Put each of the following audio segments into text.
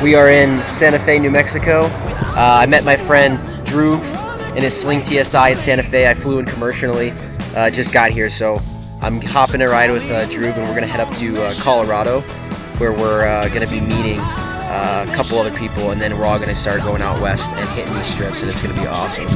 We are in Santa Fe, New Mexico. I met my friend Drew in his Sling TSI in Santa Fe. I flew in commercially, just got here, so I'm hopping a ride with Drew, and we're gonna head up to Colorado, where we're gonna be meeting a couple other people, and then we're all gonna start going out west and hitting these strips, and it's gonna be awesome.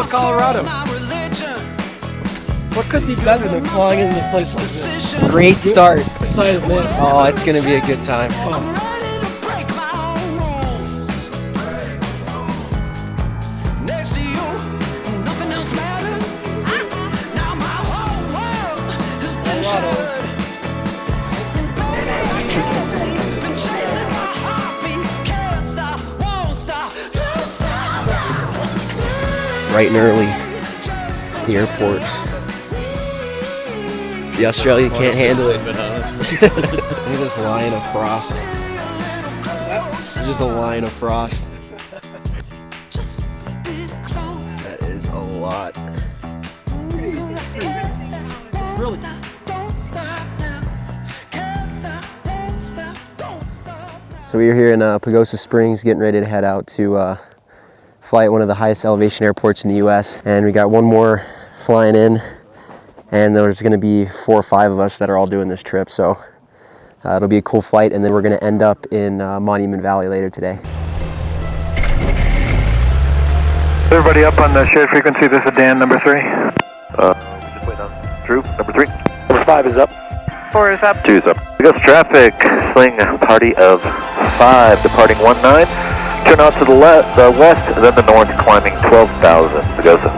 Colorado. What could be better than flying into a place like this? Great start. Excited, man. Oh, it's gonna be a good time. Bright and early at the airport. The Australian can't handle it. Look at this line of frost. Just a line of frost. That is a lot. Really? So we are here in Pagosa Springs, getting ready to head out to fly at one of the highest elevation airports in the US, and we got one more flying in, and there's going to be 4 or 5 of us that are all doing this trip, so it'll be a cool flight, and then we're going to end up in Monument Valley later today. Everybody up on the shared frequency, this is Dan, number 3. Just wait on Drew, number 3. Number 5 is up. 4 is up. 2 is up. Pagosa traffic, Sling, party of 5, departing 19. Turn out to the west, then the north, climbing 12,000. Pagosa.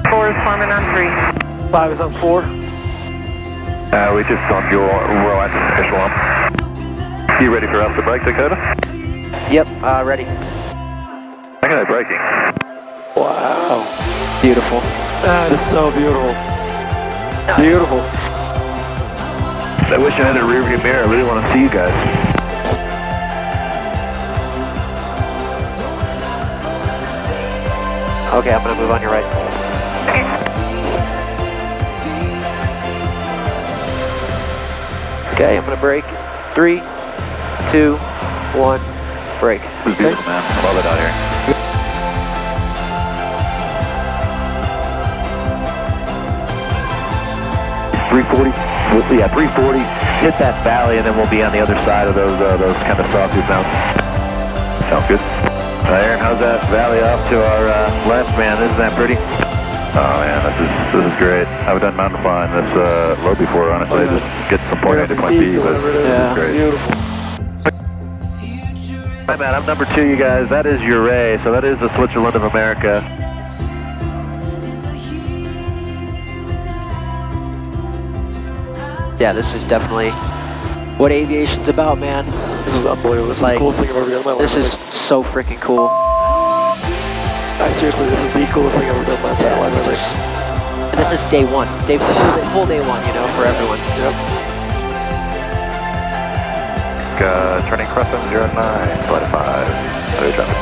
Four is climbing on 3. 5 is on 4. We just got your roll access echelon. You ready for us to brake, Dakota? Yep, ready. Look at that braking. Wow. Beautiful. That is so beautiful. Beautiful. I wish I had a rear view mirror. I really want to see you guys. Okay, I'm going to move on your right. Okay, I'm going to brake. 3, 2, 1, brake. This is beautiful, man. I love it out here. Yeah, 340. Hit that valley, and then we'll be on the other side of those kind of sawtooth mountains. Sounds good. Aaron, how's that valley off to our left, man? Isn't that pretty? Oh man, this is great. I haven't done mountain flying this low before, honestly. Just get from point A to point B, but this is great. Beautiful. Hi, Matt. I'm number 2, you guys. That is Uray, so that is the Switzerland of America. Yeah, this is definitely what aviation's about, man. This is unbelievable. This is the coolest thing I've ever done in my life. This is so freaking cool. Seriously, this is the coolest thing I've ever done in my entire life. And this is day 1. Full day 1, you know, for everyone. Yep. Turning crosswind 09, flight 5. Clear traffic.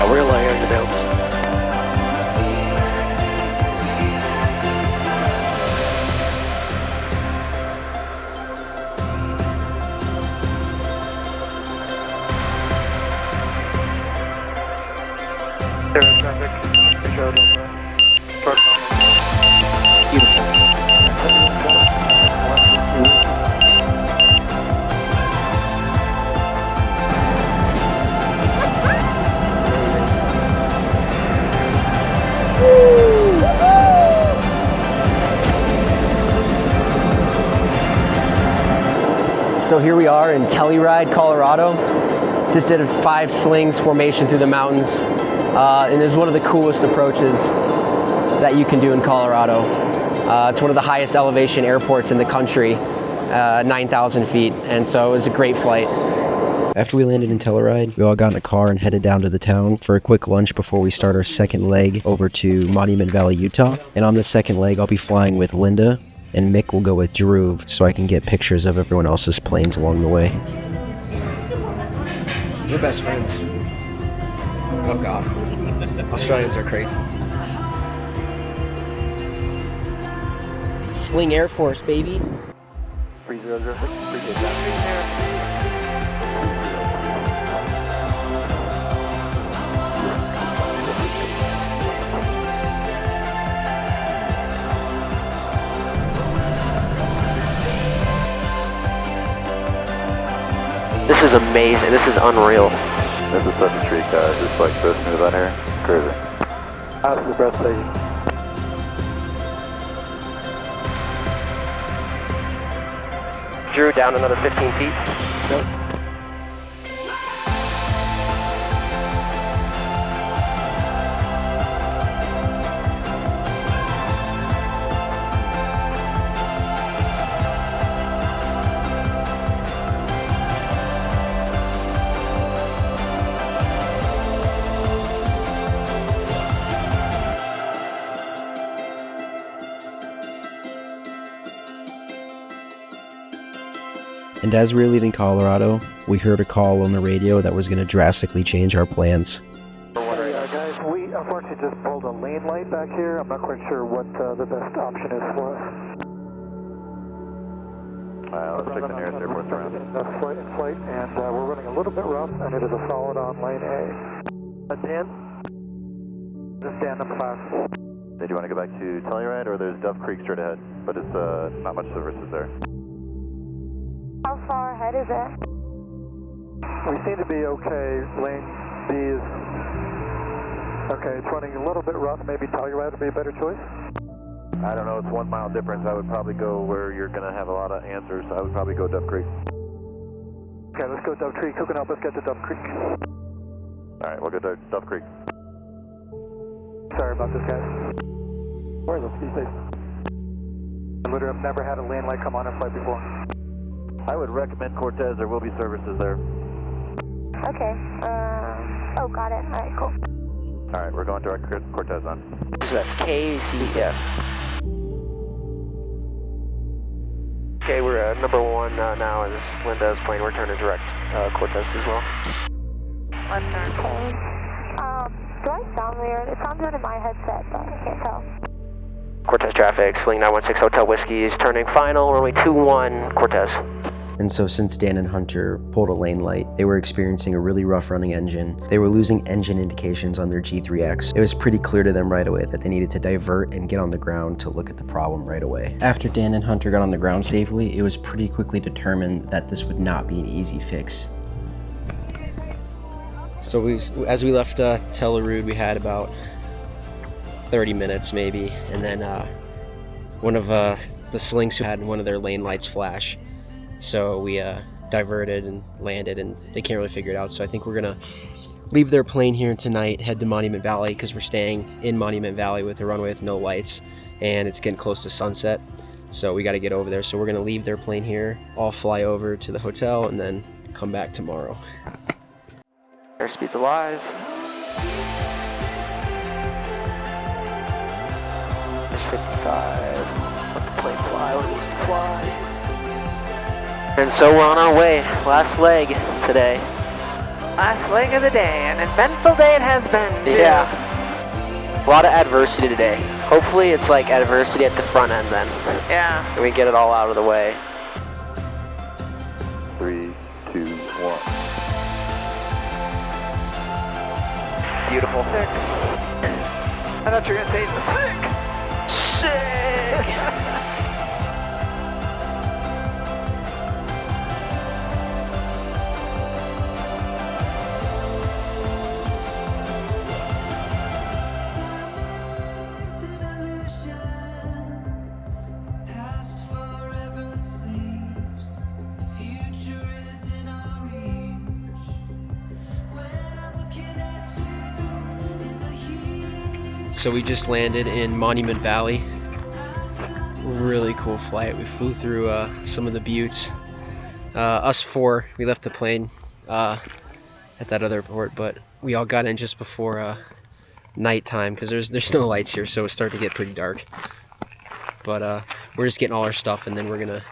We're gonna laying on your downs. Traffic. Beautiful. So here we are in Telluride, Colorado. Just did a 5 slings formation through the mountains. And it's one of the coolest approaches that you can do in Colorado. It's one of the highest elevation airports in the country, 9,000 feet. And so it was a great flight. After we landed in Telluride, we all got in a car and headed down to the town for a quick lunch before we start our second leg over to Monument Valley, Utah. And on this second leg, I'll be flying with Linda, and Mick will go with Drew so I can get pictures of everyone else's planes along the way. We're best friends. Oh God. Australians are crazy. Sling Air Force, baby. 3006, appreciate that. This is amazing. This is unreal. This is such a treat, guys. It's like so smooth on here. Crazy. Absolutely breathtaking. Drew, down another 15 feet. Nope. And as we were leaving Colorado, we heard a call on the radio that was going to drastically change our plans. Guys, we unfortunately just pulled a lane light back here. I'm not quite sure what the best option is for us. Let's check the nearest airport around. In flight, and we're running a little bit rough, and it is a solid on lane A. Dan? This is Dan, number 5. Did you want to go back to Telluride, or there's Dove Creek straight ahead, but it's not much services there. How far ahead is it? We seem to be okay. Lane B is okay. It's running a little bit rough. Maybe Telluride would be a better choice. I don't know. It's 1 mile difference. I would probably go where you're going to have a lot of answers. I would probably go Dove Creek. Okay, let's go Dove Creek. Who can help us get to Dove Creek? All right, we'll go to Dove Creek. Sorry about this, guys. Where are those ski stations? I literally have never had a lane light come on in flight before. I would recommend Cortez. There will be services there. Okay. Oh, got it. All right, cool. All right, we're going to Cortez on. So that's KCF. Okay, we're at number 1 now, and this is Linda's plane. We're turning direct Cortez as well. Left turn. Okay. Do I sound weird? It sounds good in my headset, but I can't tell. Cortez traffic, Sling 916 Hotel Whiskey is turning final, runway 21, Cortez. And so since Dan and Hunter pulled a lane light, they were experiencing a really rough running engine. They were losing engine indications on their G3X. It was pretty clear to them right away that they needed to divert and get on the ground to look at the problem right away. After Dan and Hunter got on the ground safely, it was pretty quickly determined that this would not be an easy fix. So as we left Telluride, we had about 30 minutes maybe, and then one of the Slings had one of their lane lights flash. So we diverted and landed, and they can't really figure it out. So I think we're gonna leave their plane here tonight, head to Monument Valley, because we're staying in Monument Valley with a runway with no lights, and it's getting close to sunset. So we got to get over there. So we're gonna leave their plane here, all fly over to the hotel, and then come back tomorrow. Airspeed's alive. There's 55. Let the plane fly when it wants to fly. And so we're on our way. Last leg today. Last leg of the day. An eventful day it has been. Too. Yeah. A lot of adversity today. Hopefully it's like adversity at the front end then. Yeah. And we get it all out of the way. 3, 2, 1. Beautiful. Sick. I thought you were going to say sick. Sick. Past forever sleeps, future So we just landed in Monument Valley. Really cool flight. We flew through some of the buttes. Us four, we left the plane at that other port, but we all got in just before nighttime because there's no lights here, so it's starting to get pretty dark. But we're just getting all our stuff, and then we're gonna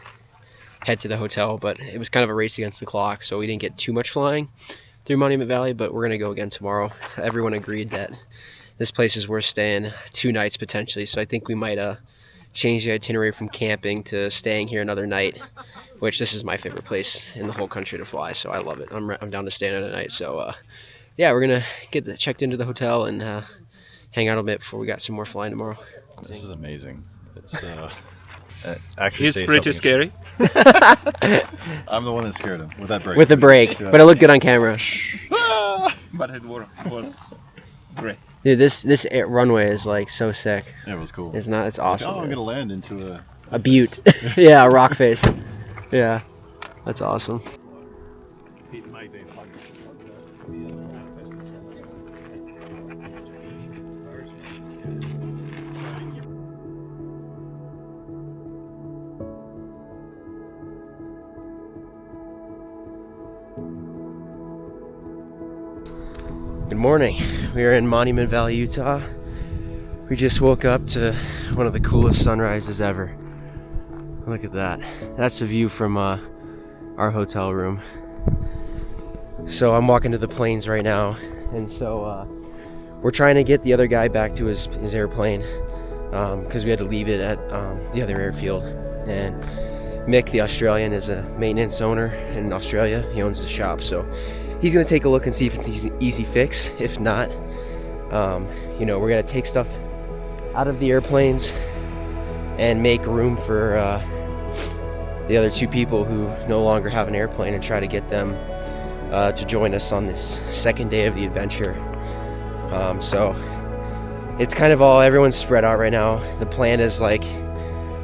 head to the hotel. But it was kind of a race against the clock, so we didn't get too much flying through Monument Valley, but we're gonna go again tomorrow. Everyone agreed that this place is worth staying 2 nights potentially, so I think we might change the itinerary from camping to staying here another night, which this is my favorite place in the whole country to fly, so I love it. I'm down to stay another night. So yeah, we're gonna get checked into the hotel and hang out a bit before we got some more flying tomorrow. This is amazing. It's actually He's pretty scary. I'm the one that scared him with that brake. With the brake, but it looked good on camera. But it was great. Dude, this runway is like so sick. It was cool. It's awesome. Oh, I'm gonna land into a butte. Yeah, a rock face. Yeah, that's awesome. Good morning. We are in Monument Valley, Utah. We just woke up to one of the coolest sunrises ever. Look at that. That's the view from our hotel room. So I'm walking to the planes right now, and so we're trying to get the other guy back to his airplane because we had to leave it at the other airfield. And Mick, the Australian, is a maintenance owner in Australia. He owns the shop, so he's gonna take a look and see if it's an easy fix. If not, you know, we're gonna take stuff out of the airplanes and make room for the other 2 people who no longer have an airplane and try to get them to join us on this second day of the adventure. So it's kind of everyone's spread out right now. The plan is like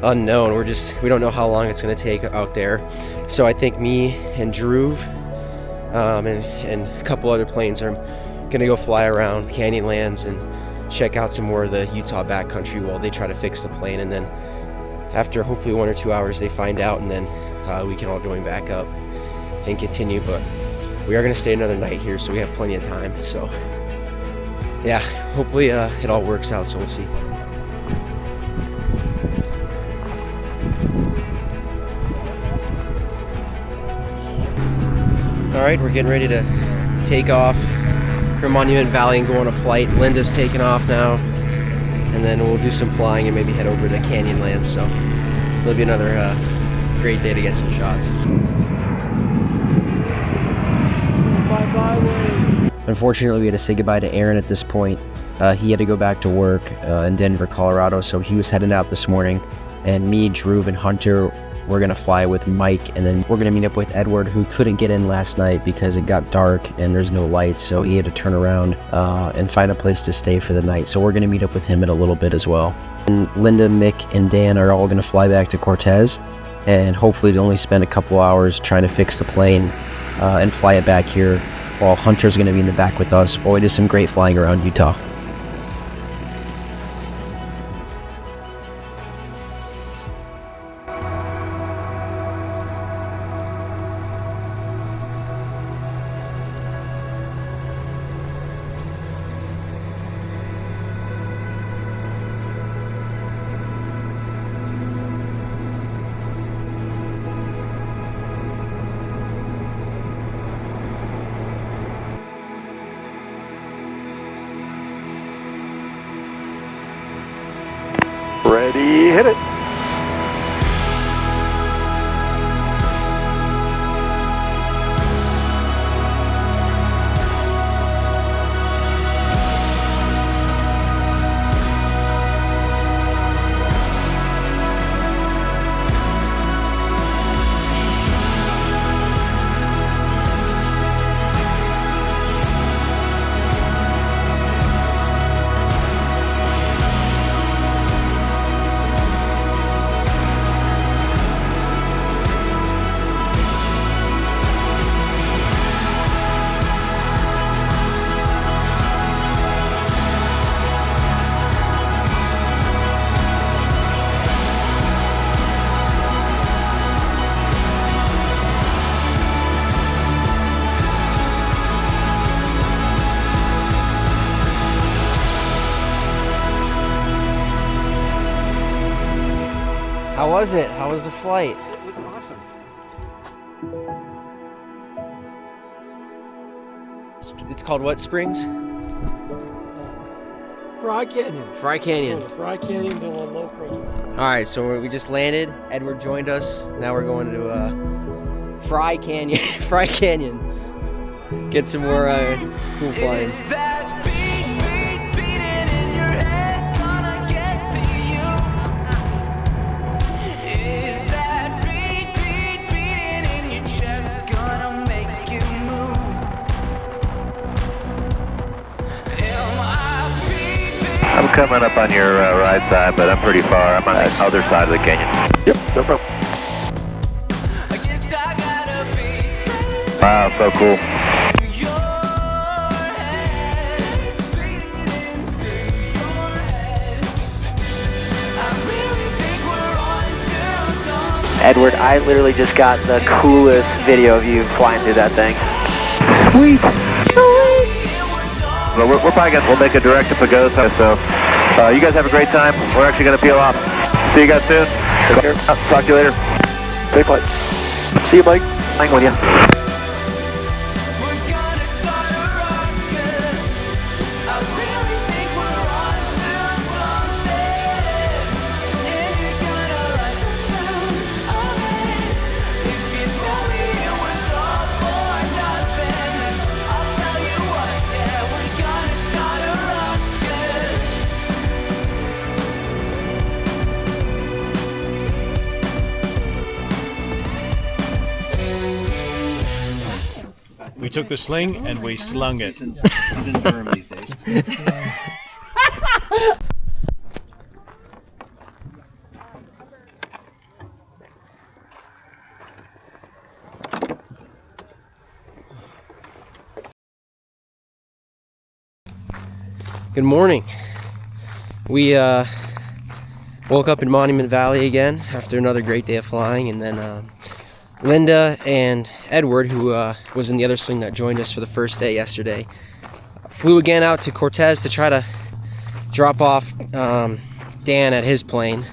unknown. We don't know how long it's gonna take out there. So I think me and Drew and a couple other planes are gonna go fly around Canyonlands and check out some more of the Utah backcountry while they try to fix the plane, and then after hopefully 1 or 2 hours they find out, and then we can all join back up and continue. But we are gonna stay another night here, so we have plenty of time. So yeah, hopefully it all works out, so we'll see. All right, we're getting ready to take off from Monument Valley and go on a flight. Linda's taking off now, and then we'll do some flying and maybe head over to Canyonlands. So it'll be another great day to get some shots. Unfortunately, we had to say goodbye to Aaron at this point. He had to go back to work in Denver, Colorado, so he was heading out this morning. And me, Drew, and Hunter, we're gonna fly with Mike, and then we're gonna meet up with Edward, who couldn't get in last night because it got dark and there's no lights, so he had to turn around and find a place to stay for the night. So we're gonna meet up with him in a little bit as well. And Linda, Mick, and Dan are all gonna fly back to Cortez, and hopefully only spend a couple hours trying to fix the plane and fly it back here, while Hunter's gonna be in the back with us while we do some great flying around Utah. Ready, hit it. How was it? How was the flight? It was awesome. It's called what springs? Fry Canyon. Fry Canyon. Fry Canyon to a low pressure. All right, so we just landed. Edward joined us. Now we're going to Fry Canyon. Fry Canyon. Get some more cool flying. Is that beat beating in your head gonna get to you? Is that beat beating in your chest gonna make you move? I'm coming up on your right side, but I'm pretty far. I'm on the other side of the canyon. Yep, no problem. Wow, so cool. Edward, I literally just got the coolest video of you flying through that thing. Sweet! Well, we're probably we'll make a direct to Pagosa, so you guys have a great time. We're actually going to peel off. See you guys soon. Talk to you later. Safe flight. See you, Mike. Hang with you. We took the sling and we slung it. He's in Durham these days. Good morning. We woke up in Monument Valley again after another great day of flying, and then Linda and Edward, who was in the other sling that joined us for the first day yesterday, flew again out to Cortez to try to drop off Dan at his plane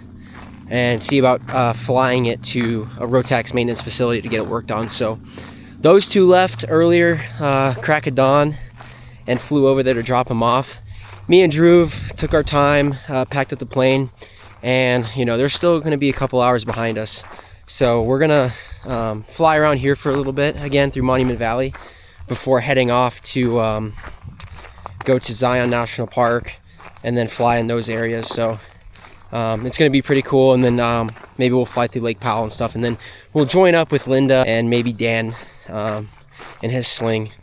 and see about flying it to a Rotax maintenance facility to get it worked on. So those two left earlier, crack of dawn, and flew over there to drop him off. Me and Drew took our time, packed up the plane, and you know, there's still going to be a couple hours behind us. So we're gonna fly around here for a little bit again through Monument Valley before heading off to go to Zion National Park and then fly in those areas. So it's gonna be pretty cool, and then maybe we'll fly through Lake Powell and stuff, and then we'll join up with Linda and maybe Dan in his sling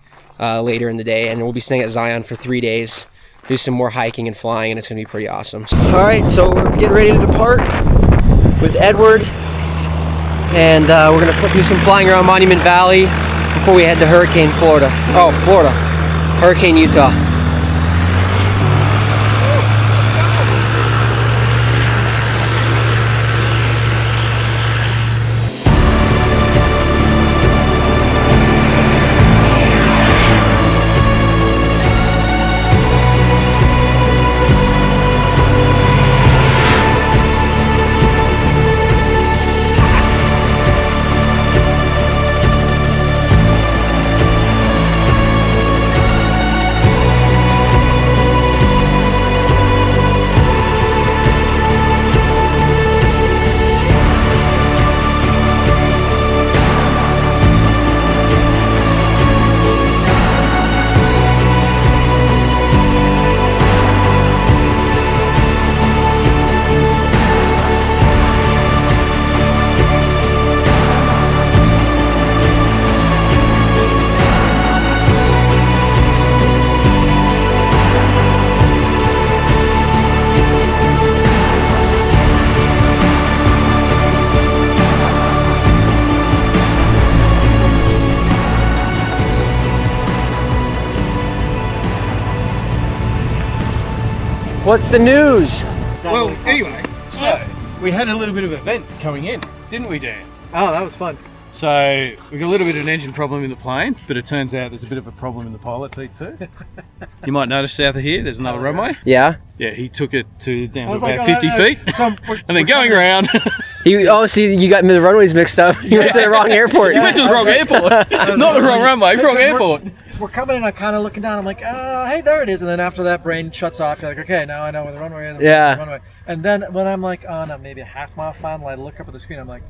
later in the day, and we'll be staying at Zion for 3 days, do some more hiking and flying, and it's gonna be pretty awesome. All right, so we're getting ready to depart with Edward, and we're gonna do some flying around Monument Valley before we head to Hurricane Florida. Oh, Florida. Hurricane Utah. What's the news? Well, anyway, so we had a little bit of event coming in, didn't we, Dan? Oh, that was fun. So we got a little bit of an engine problem in the plane, but it turns out there's a bit of a problem in the pilot seat too. You might notice south of here, there's another runway. Yeah? Yeah, he took it to down to like, about 50 feet, and then going around. See, you got the runways mixed up. You went to the wrong airport. You went to the wrong airport. Not the wrong runway, wrong airport. We're coming in, I'm kind of looking down, I'm like, hey, there it is. And then after that, brain shuts off. You're like, okay, now I know where the runway is. Yeah. The runway. And then when I'm like, oh no, maybe a half mile final, I look up at the screen, I'm like,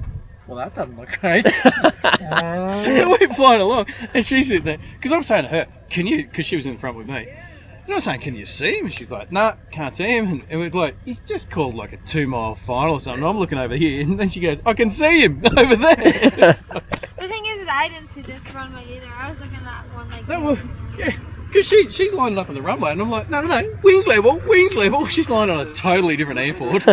well, that doesn't look right. We're flying along, and she's sitting there, because I'm saying to her, can you, because she was in front with me, and I was saying, can you see him? And she's like, nah, can't see him. And we're like, he's just called like a 2-mile final or something. I'm looking over here, and then she goes, I can see him over there. The thing is I didn't see this runway either. I was looking at one like yeah, because she's lining up on the runway, and I'm like, no, wings level. She's lining on a totally different airport.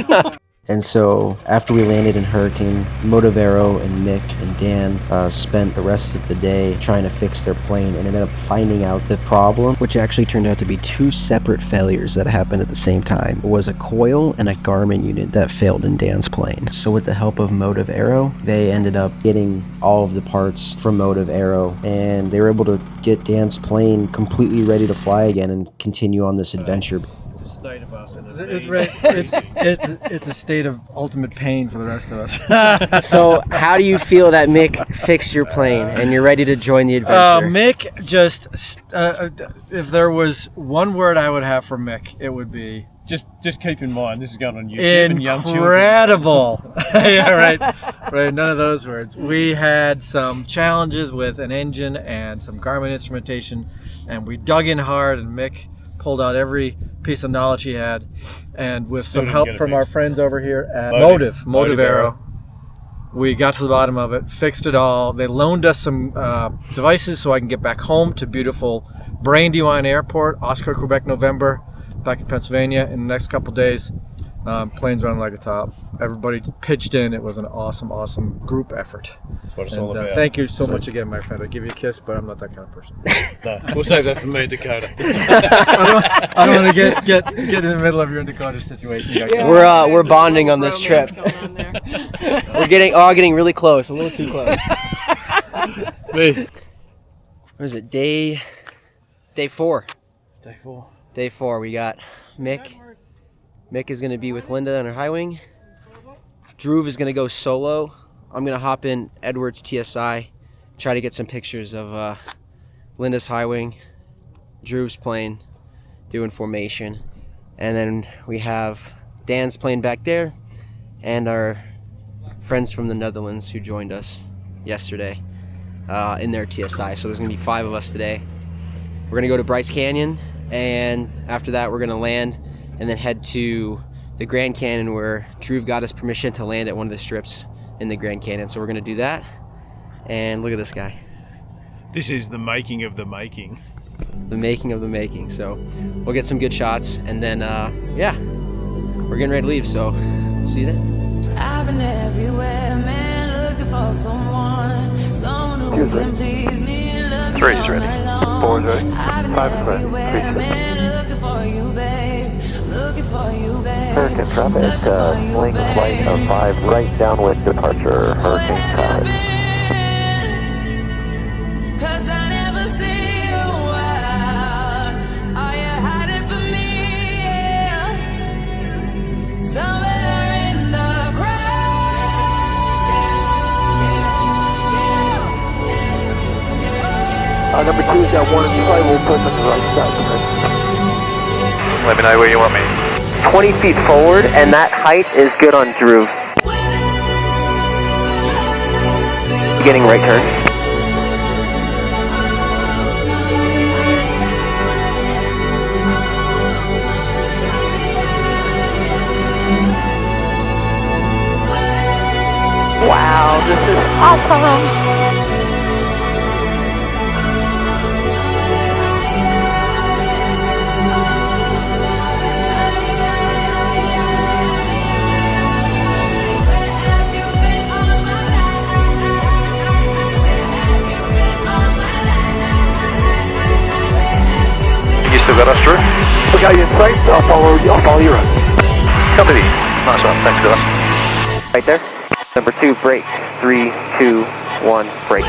And so after we landed in Hurricane, Motivero and Mick and Dan spent the rest of the day trying to fix their plane and ended up finding out the problem, which actually turned out to be 2 separate failures that happened at the same time. It was a coil and a Garmin unit that failed in Dan's plane. So with the help of Motivero, they ended up getting all of the parts from Motivero, and they were able to get Dan's plane completely ready to fly again and continue on this adventure. It's a state of us. It's a state of ultimate pain for the rest of us. So how do you feel that Mick fixed your plane and you're ready to join the adventure? Mick just, if there was one word I would have for Mick, it would be... Just keep in mind, this is going on YouTube and young children. Incredible. Yeah, right. None of those words. We had some challenges with an engine and some Garmin instrumentation, and we dug in hard, and Mick pulled out every piece of knowledge he had, and with some help from our friends over here at Motivero, we got to the bottom of it, fixed it all. They loaned us some devices so I can get back home to beautiful Brandywine Airport, Oscar, Quebec, November, back in Pennsylvania in the next couple days. Planes running like a top. Everybody pitched in. It was an awesome group effort. That's what it's all about. Thank you so much again, my friend. I give you a kiss, but I'm not that kind of person. No, we'll save that for me and Dakota. I don't want to get in the middle of your and Dakota situation. We're bonding on this trip. We're getting really close, a little too close. Me. What is it? Day 4. Day 4. We got Mick. Mick is going to be with Linda on her high wing. Drew is going to go solo. I'm going to hop in Edwards TSI, try to get some pictures of Linda's high wing, Drew's plane, doing formation. And then we have Dan's plane back there, and our friends from the Netherlands who joined us yesterday in their TSI. So there's going to be 5 of us today. We're going to go to Bryce Canyon, and after that we're going to land and then head to the Grand Canyon, where Drew got us permission to land at one of the strips in the Grand Canyon. So we're gonna do that. And look at this guy. This is the making of the making. The making of the making. So we'll get some good shots, and then yeah, we're getting ready to leave, so see you then. I've been everywhere, man, looking for someone who can please me. Three's ready. 4's ready. 5's ready. 3's ready. Hurricane traffic, Sling flight of 5, right downwind departure, Hurricane Tide. Cause I never see you out. Are you hiding from me? Somewhere in the crowd. Number 2's got 1 in flight, we'll put them on the right side. Let me know where you want me. 20 feet forward, and that height is good on Drew. Beginning right turn. Wow, this is awesome! Still got us, Drew? We got you in sight, I'll follow you run. Copy. Nice one, thanks guys. Right there. Number 2, break. 3, 2, 1, break.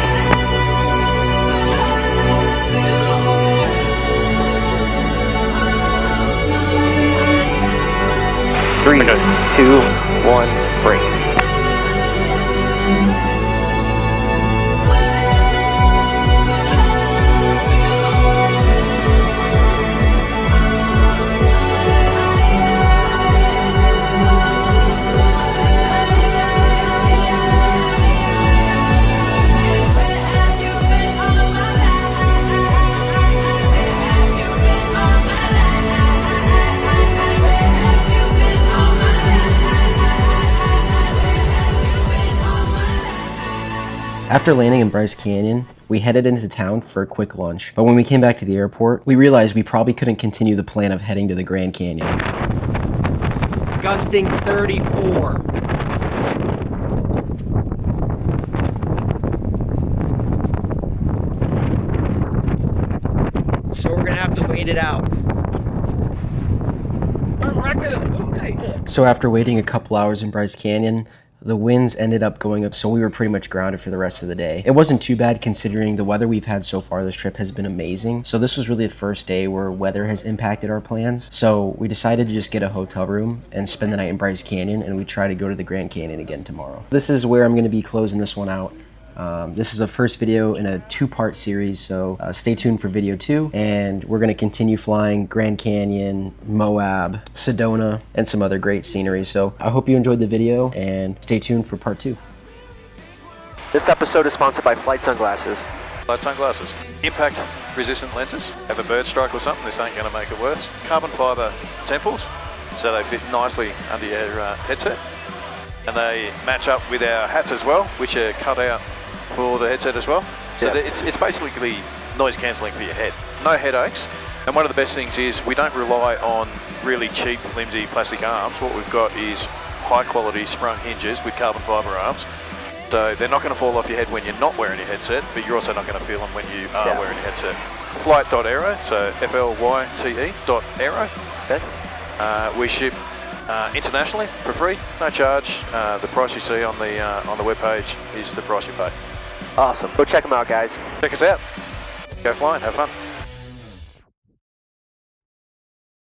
3, 2, 1, break. After landing in Bryce Canyon, we headed into town for a quick lunch. But when we came back to the airport, we realized we probably couldn't continue the plan of heading to the Grand Canyon. Gusting 34. So we're gonna have to wait it out. Our record is windy. So after waiting a couple hours in Bryce Canyon, the winds ended up going up, so we were pretty much grounded for the rest of the day. It wasn't too bad considering the weather we've had so far this trip has been amazing. So this was really the first day where weather has impacted our plans. So we decided to just get a hotel room and spend the night in Bryce Canyon, and we try to go to the Grand Canyon again tomorrow. This is where I'm going to be closing this one out. This is the first video in a 2-part series, so stay tuned for video 2, and we're going to continue flying Grand Canyon, Moab, Sedona, and some other great scenery. So I hope you enjoyed the video, and stay tuned for part 2. This episode is sponsored by Flight Sunglasses. Flight sunglasses. Impact resistant lenses. Have a bird strike or something, this ain't going to make it worse. Carbon fibre temples, so they fit nicely under your headset. And they match up with our hats as well, which are cut out for the headset as well. So it's basically noise cancelling for your head. No headaches. And one of the best things is we don't rely on really cheap, flimsy plastic arms. What we've got is high quality sprung hinges with carbon fibre arms. So they're not going to fall off your head when you're not wearing your headset, but you're also not going to feel them when you are wearing your headset. Flight.aero, so FLYTE.aero. Okay. We ship internationally for free, no charge. The price you see on the webpage is the price you pay. Awesome. Go check them out, guys. Check us out. Go flying, have fun.